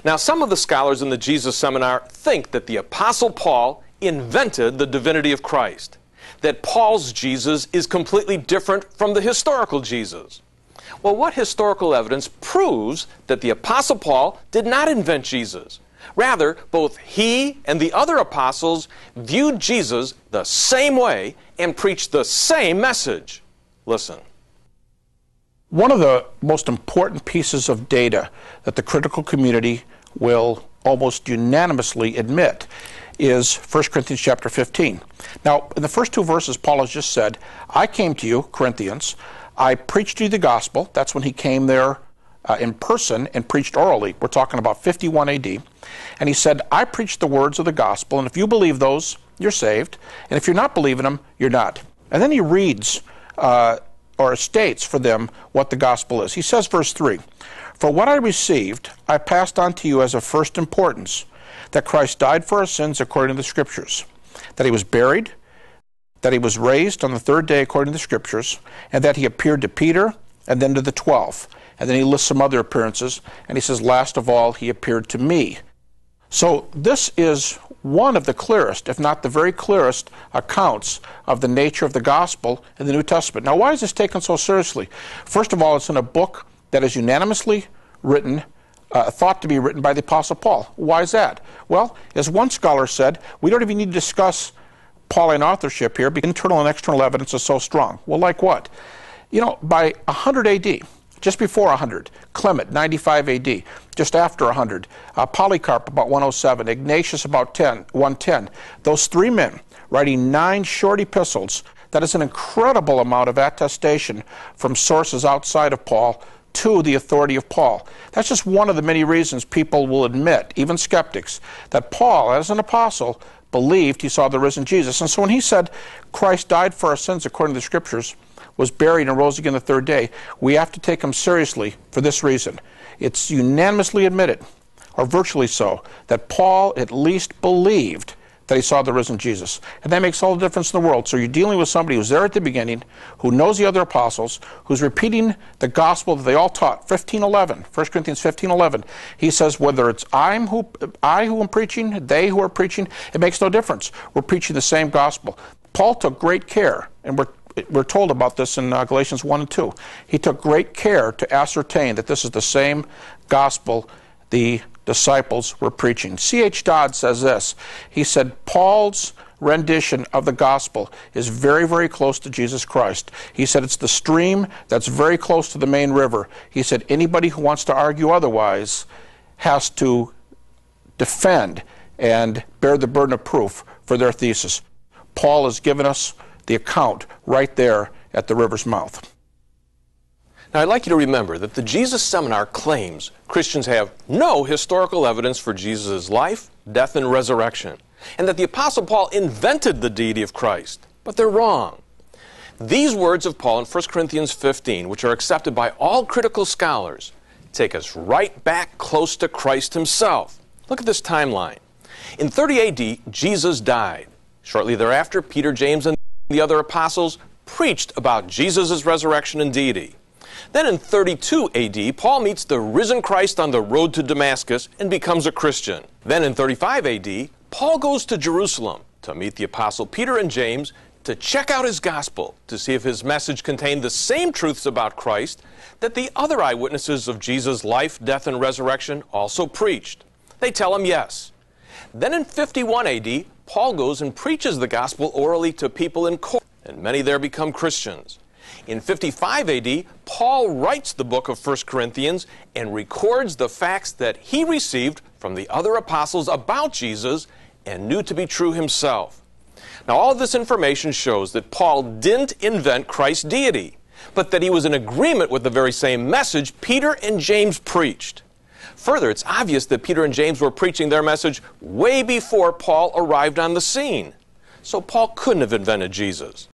Now, some of the scholars in the Jesus Seminar think that the Apostle Paul invented the divinity of Christ, that Paul's Jesus is completely different from the historical Jesus. Well, what historical evidence proves that the Apostle Paul did not invent Jesus? Rather, both he and the other apostles viewed Jesus the same way and preached the same message. Listen. One of the most important pieces of data that the critical community will almost unanimously admit is 1 Corinthians chapter 15. Now, in the first two verses, Paul has just said, I came to you, Corinthians, I preached to you the gospel. That's when he came there in person and preached orally. We're talking about 51 AD. And he said, I preached the words of the gospel, and if you believe those, you're saved. And if you're not believing them, you're not. And then he reads or states for them what the gospel is. He says, verse 3, for what I received, I passed on to you as of first importance, that Christ died for our sins according to the Scriptures, that he was buried, that he was raised on the third day according to the Scriptures, and that he appeared to Peter and then to the 12. And then he lists some other appearances, and he says, last of all, he appeared to me. So this is one of the clearest, if not the very clearest, accounts of the nature of the gospel in the New Testament. Now, why is this taken so seriously? First of all, it's in a book that is unanimously written, thought to be written by the Apostle Paul. Why is that? Well, as one scholar said, we don't even need to discuss Pauline authorship here because internal and external evidence is so strong. Well, like what? You know, by 100 AD, just before 100, Clement, 95 AD, just after 100, Polycarp about 107, Ignatius about 110. Those three men writing 9 short epistles, that is an incredible amount of attestation from sources outside of Paul to the authority of Paul. That's just one of the many reasons people will admit, even skeptics, that Paul, as an apostle, believed he saw the risen Jesus. And so when he said, Christ died for our sins according to the Scriptures, was buried and rose again the third day, we have to take him seriously for this reason. It's unanimously admitted, or virtually so, that Paul at least believed that he saw the risen Jesus. And that makes all the difference in the world. So you're dealing with somebody who's there at the beginning, who knows the other apostles, who's repeating the gospel that they all taught. 15:11, 1 Corinthians 15:11. He says, whether it's I who am preaching, they who are preaching, it makes no difference. We're preaching the same gospel. Paul took great care, and we're told about this in Galatians 1 and 2. He took great care to ascertain that this is the same gospel the disciples were preaching. C.H. Dodd says this. He said, Paul's rendition of the gospel is very, very close to Jesus Christ. He said it's the stream that's very close to the main river. He said anybody who wants to argue otherwise has to defend and bear the burden of proof for their thesis. Paul has given us the account right there at the river's mouth. Now, I'd like you to remember that the Jesus Seminar claims Christians have no historical evidence for Jesus' life, death, and resurrection, and that the Apostle Paul invented the deity of Christ. But they're wrong. These words of Paul in 1 Corinthians 15, which are accepted by all critical scholars, take us right back close to Christ himself. Look at this timeline. In 30 AD, Jesus died. Shortly thereafter, Peter, James, and the other apostles preached about Jesus' resurrection and deity. Then in 32 AD, Paul meets the risen Christ on the road to Damascus and becomes a Christian. Then in 35 AD, Paul goes to Jerusalem to meet the apostle Peter and James to check out his gospel to see if his message contained the same truths about Christ that the other eyewitnesses of Jesus' life, death, and resurrection also preached. They tell him yes. Then in 51 AD, Paul goes and preaches the gospel orally to people in court, and many there become Christians. In 55 AD, Paul writes the book of 1 Corinthians and records the facts that he received from the other apostles about Jesus and knew to be true himself. Now, all of this information shows that Paul didn't invent Christ's deity, but that he was in agreement with the very same message Peter and James preached. Further, it's obvious that Peter and James were preaching their message way before Paul arrived on the scene. So Paul couldn't have invented Jesus.